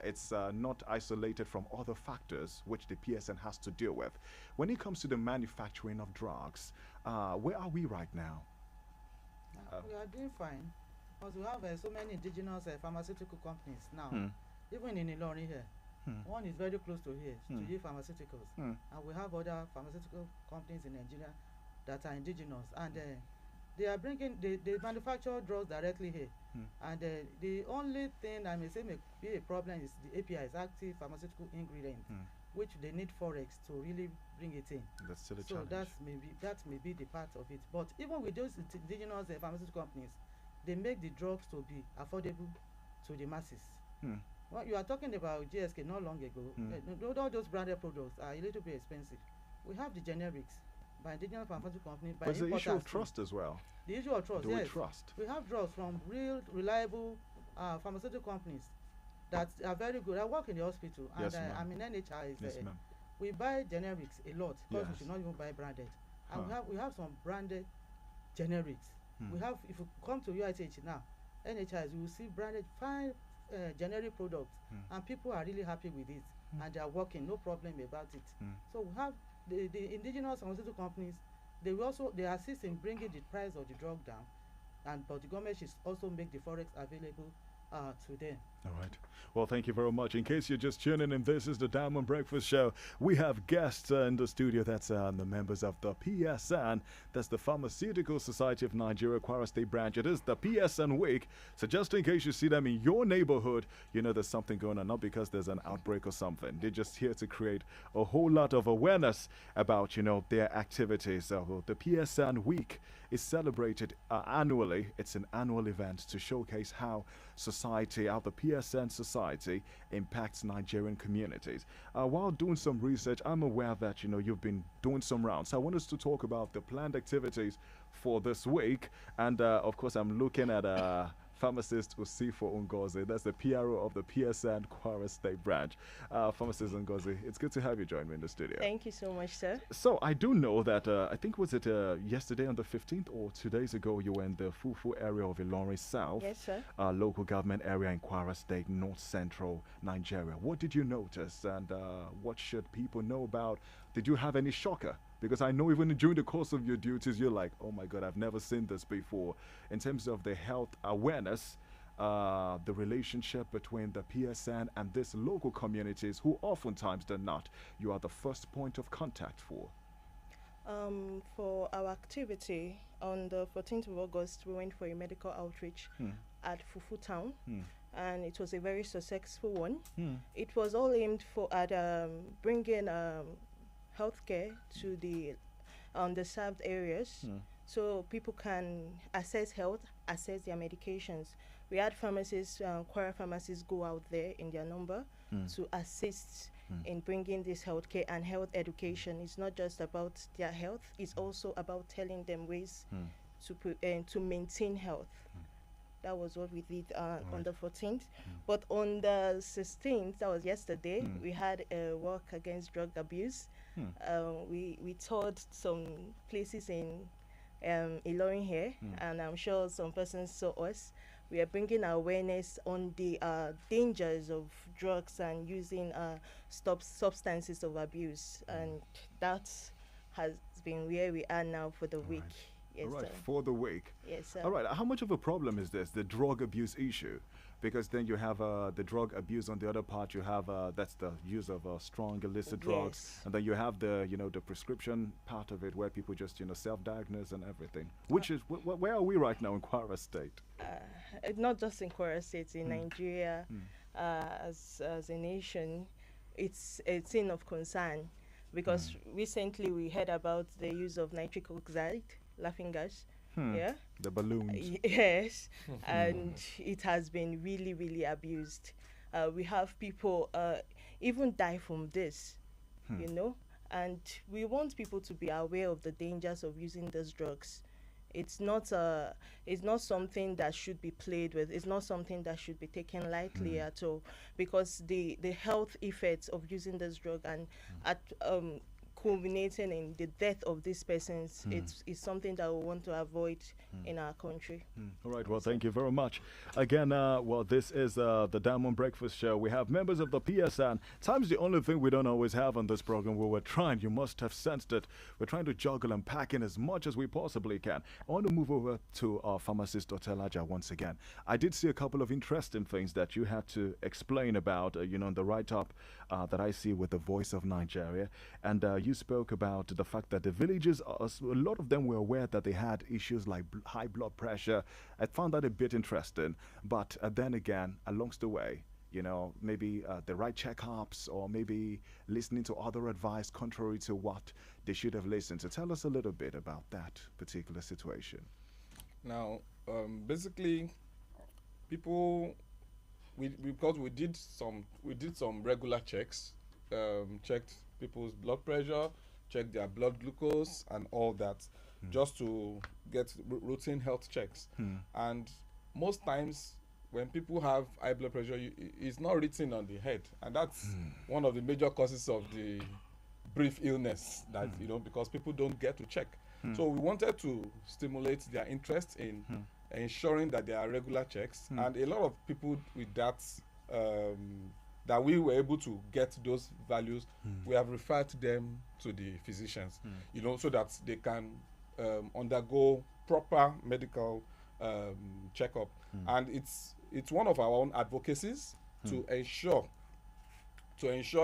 it's not isolated from other factors which the PSN has to deal with. When it comes to the manufacturing of drugs, where are we right now? We are doing fine, because we have so many indigenous pharmaceutical companies now, even in Ilorin here. One is very close to here, to Ye Pharmaceuticals, and we have other pharmaceutical companies in Nigeria that are indigenous, and they are bringing, they manufacture drugs directly here, and the only thing I may say may be a problem is the APIs, active pharmaceutical ingredient, which they need Forex to really bring it in. That's still a so challenge. that may be the part of it. But even with those indigenous pharmaceutical companies, they make the drugs to be affordable to the masses. Well, you are talking about GSK not long ago. All those branded products are a little bit expensive. We have the generics by indigenous pharmaceutical companies. But it's the issue of trust as well. The issue of trust, Do yes. we trust? We have drugs from real, reliable pharmaceutical companies that are very good. I work in the hospital, and Yes, ma'am. I'm in NHI. Yes, ma'am. We buy generics a lot, because we Yes. should not even buy branded. And Huh. we have some branded generics. We have, if you come to UITH now, NHI, you will see branded fine generic products, and people are really happy with it, and they are working, no problem about it. So we have the indigenous pharmaceutical companies. They assist in bringing the price of the drug down, but the government should also make the Forex available to them. All right. Well, thank you very much. In case you're just tuning in, this is the Diamond Breakfast Show. We have guests in the studio. That's the members of the PSN. That's the Pharmaceutical Society of Nigeria, Kwara State Branch. It is the PSN Week. So just in case you see them in your neighborhood, there's something going on. Not because there's an outbreak or something. They're just here to create a whole lot of awareness about, their activities. So the PSN Week is celebrated annually. It's an annual event to showcase how the PSN society impacts Nigerian communities. While doing some research, I'm aware that you've been doing some rounds. So I want us to talk about the planned activities for this week, and of course I'm looking at pharmacist Usifo Ngozi. That's the PRO of the PSN Kwara State Branch. Pharmacist Ngozi, it's good to have you join me in the studio. Thank you so much, sir. So I do know that, I think was it yesterday on the 15th or 2 days ago, you were in the Fufu area of Ilorin South. Yes, sir. Local government area in Kwara State, North Central Nigeria. What did you notice, and what should people know about? Did you have any shocker? Because I know even during the course of your duties, you're like, oh my God, I've never seen this before. In terms of the health awareness, the relationship between the PSN and these local communities, who oftentimes they're not, you are the first point of contact for. For our activity on the 14th of August, we went for a medical outreach at Fufu Town, and it was a very successful one. It was all aimed at bringing healthcare to the underserved areas, so people can access health, access their medications. We had pharmacists, choir pharmacists, go out there in their number to assist in bringing this healthcare and health education. It's not just about their health; it's also about telling them ways to maintain health. That was what we did on the 14th. But on the 16th, that was yesterday, we had a walk against drug abuse. We toured some places in Ilorin here, and I'm sure some persons saw us. We are bringing awareness on the dangers of drugs and using substances of abuse, and that has been where we are now for the week. Yes, All right, sir. for the week. Yes, sir. All right, how much of a problem is this, the drug abuse issue? Because then you have the drug abuse on the other part. You have that's the use of strong illicit drugs, and then you have the the prescription part of it, where people just self-diagnose and everything. Which is where are we right now in Kwara State? Not just in Kwara State, in Nigeria, as a nation, it's a thing of concern, because recently we heard about the use of nitric oxide, laughing gas. Yeah, the balloons. Yes, and it has been really, really abused. We have people even die from this, and we want people to be aware of the dangers of using these drugs. It's not something that should be played with. It's not something that should be taken lightly at all, because the health effects of using this drug and culminating in the death of these persons, it's something that we want to avoid in our country. All right, well, thank you very much. Again, well, this is the Diamond Breakfast Show. We have members of the PSN. Time's the only thing we don't always have on this program. Where we're trying, you must have sensed it, we're trying to juggle and pack in as much as we possibly can. I want to move over to our pharmacist, Otelaja, once again. I did see a couple of interesting things that you had to explain about, in the write-up that I see with the Voice of Nigeria. And you spoke about the fact that the villages, a lot of them were aware that they had issues like high blood pressure. I found that a bit interesting. But then again, along the way, maybe the right checkups, or maybe listening to other advice contrary to what they should have listened to. Tell us a little bit about that particular situation. Now, basically, people, because we did some regular checks, checked people's blood pressure, checked their blood glucose and all that, just to get routine health checks. And most times when people have high blood pressure, it's not written on the head, and that's one of the major causes of the brief illness, that because people don't get to check. So we wanted to stimulate their interest in ensuring that there are regular checks, and a lot of people with that that we were able to get those values, we have referred them to the physicians, so that they can undergo proper medical checkup. And it's one of our own advocacies to ensure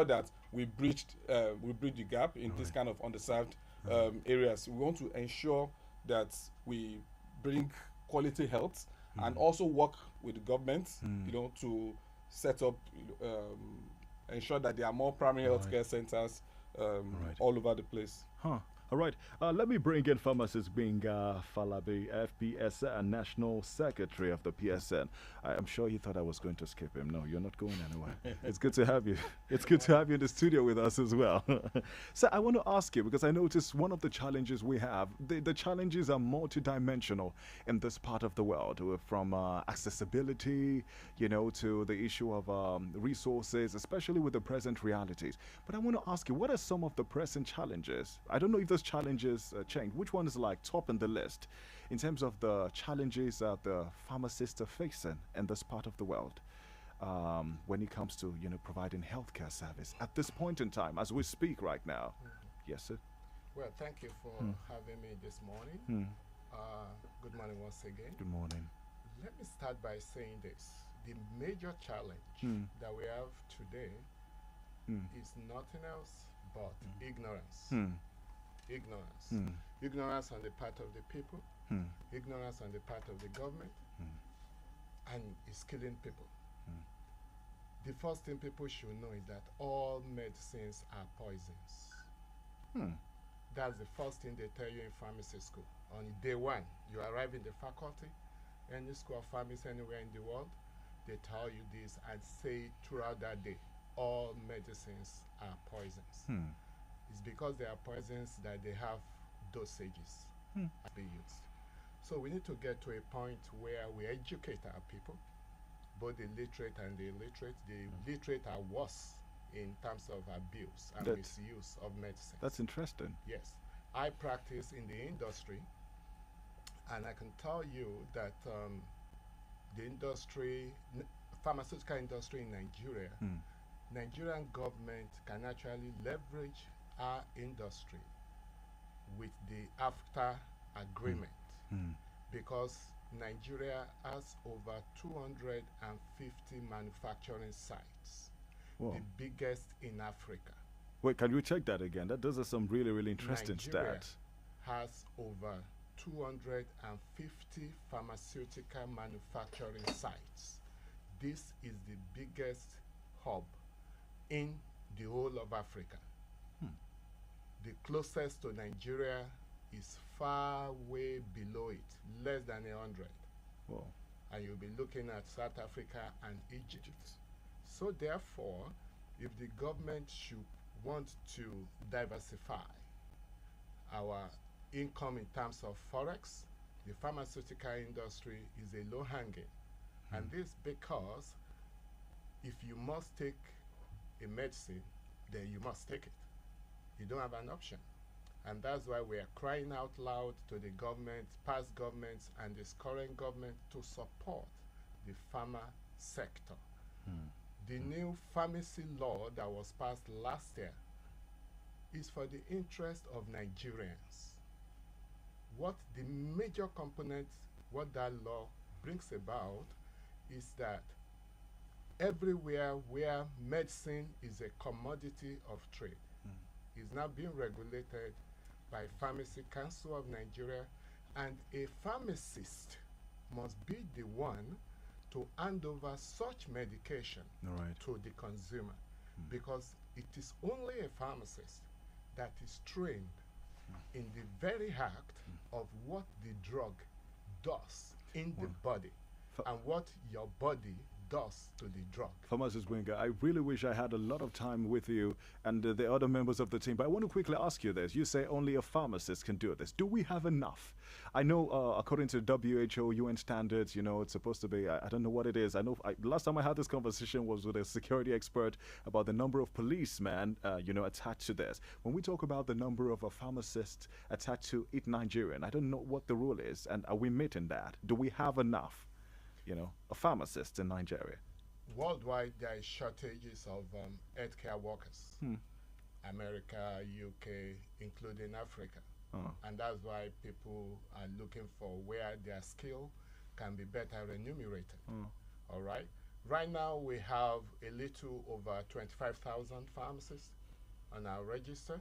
that we bridge the gap in this kind of underserved areas. We want to ensure that we bring quality health and also work with the government, to set up, ensure that there are more primary healthcare centers all over the place. All right, let me bring in pharmacist Binga Falabi, FPS and National Secretary of the PSN. I'm sure you thought I was going to skip him. No, you're not going anywhere. It's good to have you. It's good to have you in the studio with us as well. So I want to ask you, because I noticed one of the challenges we have, the challenges are multidimensional in this part of the world, from accessibility, to the issue of resources, especially with the present realities. But I want to ask you, what are some of the present challenges? I don't know if those challenges change. Which one is like top in the list in terms of the challenges that the pharmacists are facing in this part of the world when it comes to providing healthcare service at this point in time as we speak right now? Yes, sir. Well, thank you for having me this morning. Good morning once again. Good morning. Let me start by saying this. The major challenge that we have today is nothing else but ignorance. ignorance. Ignorance on the part of the people, ignorance on the part of the government, and it's killing people. The first thing people should know is that all medicines are poisons. That's the first thing they tell you in pharmacy school. On day one, you arrive in the faculty, any school of pharmacy anywhere in the world, they tell you this and say it throughout that day. All medicines are poisons. It's because they are poisons that they have dosages to be used. So we need to get to a point where we educate our people, both the literate and the illiterate. The literate are worse in terms of abuse and misuse of medicine. That's interesting. Yes. I practice in the industry, and I can tell you that the industry, pharmaceutical industry in Nigeria, Nigerian government can actually leverage our industry with the AFTA agreement because Nigeria has over 250 manufacturing sites, the biggest in Africa. Wait, can you check that again? Those are some really, really interesting Nigeria stats. has over 250 pharmaceutical manufacturing sites. This is the biggest hub in the whole of Africa. The closest to Nigeria is far way below it, less than 100. Wow. And you'll be looking at South Africa and Egypt. So therefore, if the government should want to diversify our income in terms of forex, the pharmaceutical industry is a low hanging. And this because if you must take a medicine, then you must take it. You don't have an option. And that's why we are crying out loud to the government, past governments, and this current government to support the pharma sector. The new pharmacy law that was passed last year is for the interest of Nigerians. What the major component, what that law brings about is that everywhere where medicine is a commodity of trade is now being regulated by Pharmacy Council of Nigeria, and a pharmacist must be the one to hand over such medication to the consumer, because it is only a pharmacist that is trained in the very act of what the drug does in the body and what your body does to the drug. Pharmacist Winger, I really wish I had a lot of time with you and the other members of the team, but I want to quickly ask you this. You say only a pharmacist can do this. Do we have enough? I know according to WHO, UN standards, you know, it's supposed to be, I don't know what it is. I know last time I had this conversation was with a security expert about the number of policemen, you know, attached to this. When we talk about the number of pharmacists attached to each Nigerian, I don't know what the rule is, and are we meeting that? Do we have enough, you know, a pharmacist in Nigeria? Worldwide, there is shortages of healthcare workers. America, UK, including Africa. And that's why people are looking for where their skill can be better remunerated. All right. Right now, we have a little over 25,000 pharmacists on our register.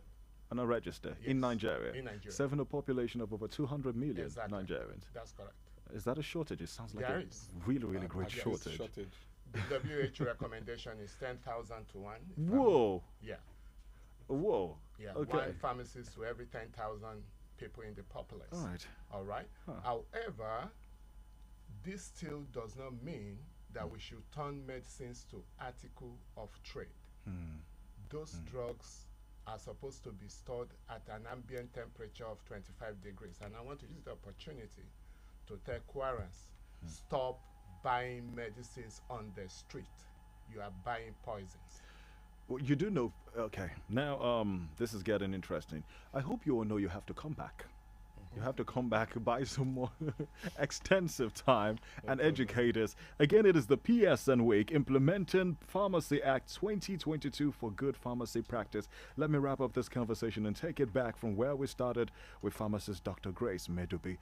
On a register? Yes, in Nigeria? in Nigeria. Serving a population of over 200 million Exactly. Nigerians. That's correct. Is that a shortage? It sounds like There a is. really, really great Yes. shortage. The WHO recommendation is 10,000 to 1. Whoa. Yeah. Whoa. Yeah. Okay. One pharmacist to every 10,000 people in the populace. All right. All right. However, this still does not mean that we should turn medicines to article of trade. Those drugs are supposed to be stored at an ambient temperature of 25 degrees. And I want to use the opportunity to tell Quarrants, stop buying medicines on the street. You are buying poisons. Well, you do know, okay, now this is getting interesting. I hope you all know you have to come back. You have to come back, buy some more extensive time and educate us. Again, it is the PSN Week, implementing Pharmacy Act 2022 for good pharmacy practice. Let me wrap up this conversation and take it back from where we started with pharmacist Dr. Grace Medubi.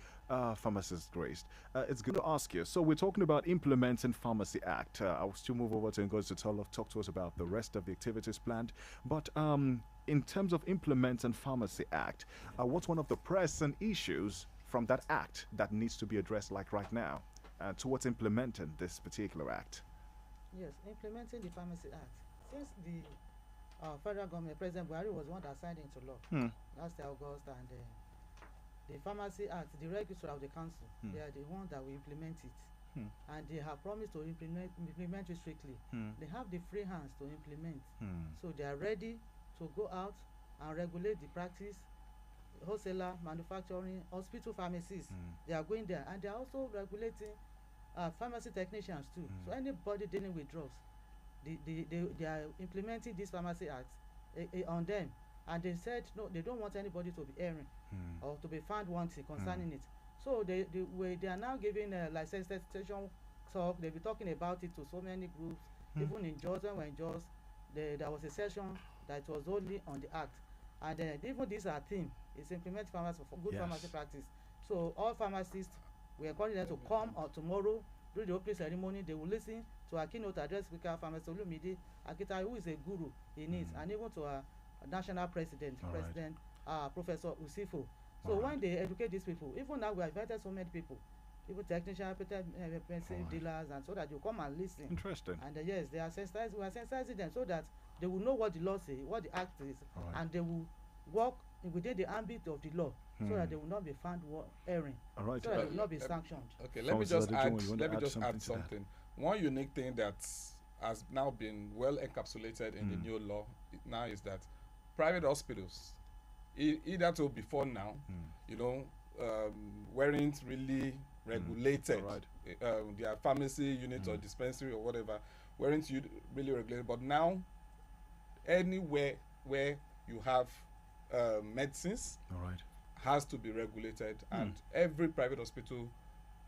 Pharmacist Grace, it's good to ask you. So we're talking about implementing Pharmacy Act. I'll still move over to Ngozi to talk to us about the rest of the activities planned. But in terms of implementing Pharmacy Act, what's one of the pressing issues from that act that needs to be addressed like right now towards implementing this particular act? Yes, implementing the Pharmacy Act. Since the federal government, President Buhari was one that signed into law last August, and the Pharmacy Act, the registrar of the council, they are the one that will implement it. And they have promised to implement it strictly. They have the free hands to implement. So they are ready to go out and regulate the practice, wholesaler, manufacturing, hospital pharmacies. They are going there, and they are also regulating pharmacy technicians too. So anybody dealing with drugs, they are implementing this Pharmacy Act on them. And they said no, they don't want anybody to be erring or to be found wanting concerning it. So they are now giving a license station talk. They'll be talking about it to so many groups. Even in Jos, when Jos, there was a session that was only on the act. And even these are theme is implement pharmacy for good pharmacy practice. So all pharmacists, we encourage them to come on tomorrow during the opening ceremony. They will listen to our keynote address speaker, Pharmacist Olumide Akita, who is a guru in it, and even to our national president, Professor Usifo. So when they educate these people, even now we have invited so many people, even technicians, dealers, and so that you come and listen. Interesting. And yes, they are sensitized. We are sensitizing them so that they will know what the law says, what the act is, and they will work within the ambit of the law, so that they will not be found erring. All right. So that they will not be sanctioned. Okay, let me just add something. One unique thing that has now been well encapsulated in the new law now is that private hospitals, either to before now, weren't really regulated. Their pharmacy unit or dispensary or whatever weren't really regulated. But now, anywhere where you have medicines, has to be regulated, and every private hospital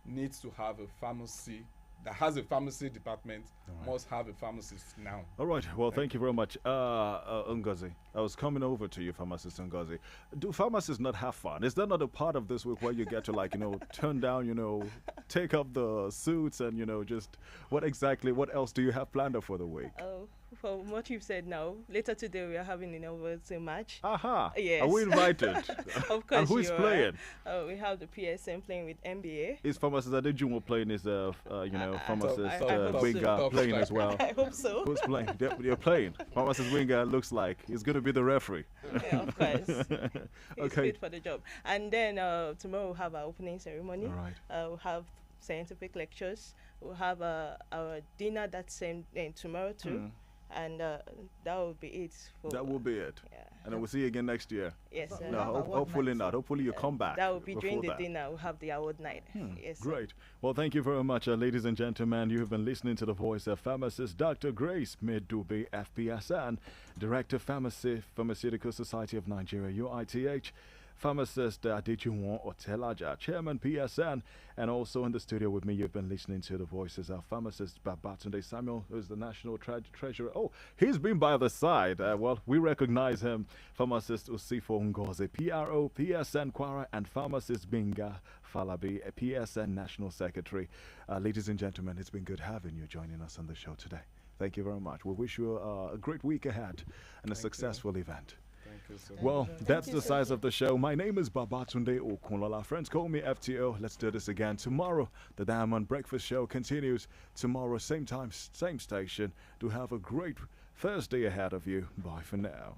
needs to have a pharmacy that has a pharmacy department, must have a pharmacist now. All right. Well, thank you very much, Ngozi. I was coming over to you, pharmacist Ngozi. Do pharmacists not have fun? Is that not a part of this week where you get to, like, turn down, take up the suits and, just what else do you have planned for the week? Oh, from what you've said now, later today we are having an overseas match. Aha. Yes. Are we invited? Of course. And who is playing? We have the PSM playing with NBA. Is pharmacist Adejumo playing his, pharmacist Winger playing as well? I hope so. Who's playing? You're playing. Pharmacist Winger looks like he's going to be the referee. Yeah, of course. He's Okay. fit for the job. And then tomorrow we'll have our opening ceremony. All right. We'll have scientific lectures. We'll have our dinner that same day tomorrow too. And that will be it. That will be it. Yeah. And then we'll see you again next year. Yes, sir. No, hopefully not. Hopefully you come back. That will be during the before that. dinner. We'll have the award night. Yes, sir. Great. Well, thank you very much, ladies and gentlemen. You have been listening to the voice of pharmacist Dr. Grace Medube, FPSN, Director, Pharmaceutical Society of Nigeria, UITH. Pharmacist Adejuwon Otelaja, Chairman PSN, and also in the studio with me, you've been listening to the voices of pharmacist Babatunde Samuel, who's the National Treasurer. Oh, he's been by the side. Well, we recognize him. Pharmacist Usifo Ngozi, PRO, PSN Kwara, and pharmacist Binga Falabi, PSN National Secretary. Ladies and gentlemen, it's been good having you joining us on the show today. Thank you very much. We wish you a great week ahead and a successful event. Well, that's the size of the show. My name is Babatunde Okunlola. Friends, call me FTO. Let's do this again tomorrow. The Diamond Breakfast Show continues tomorrow, same time, same station. Do have a great Thursday ahead of you. Bye for now.